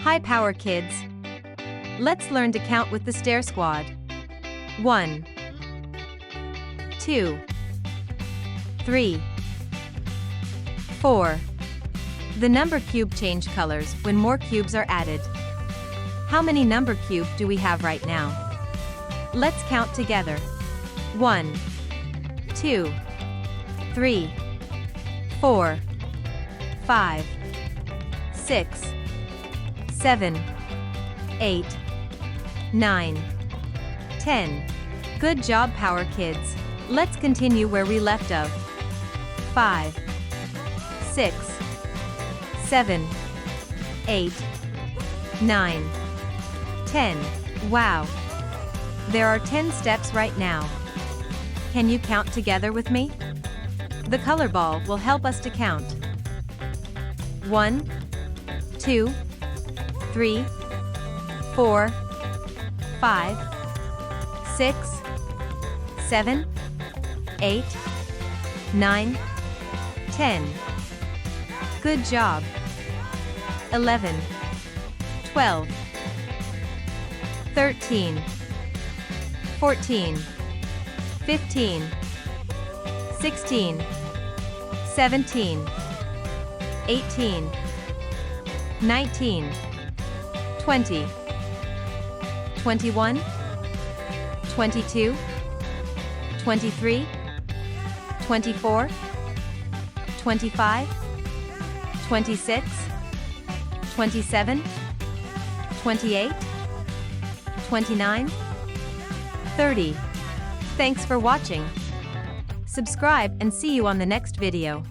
High power, kids! Let's learn to count with the Stair Squad. 1, 2, 3, 4. The number cube change colors when more cubes are added. How many number cube do we have right now? Let's count together. 1, 2, 3, 4, 5, 6, 7, 8, 9, 10. Good job, power kids. Let's continue where we left off. 5, 6, 7, 8, 9, 10. Wow! There are 10 steps right now. Can you count together with me? The color ball will help us to count. 1, 2, 3, 4, 5, 6, 7, 8, 9, 10. Good job. 11, 12, 13, 14, 15, 16, 17, 18, 19, 20, 21, 22, 23, 24, 25, 26, 27, 28, 29, 30. Thanks for watching. Subscribe and see you on the next video.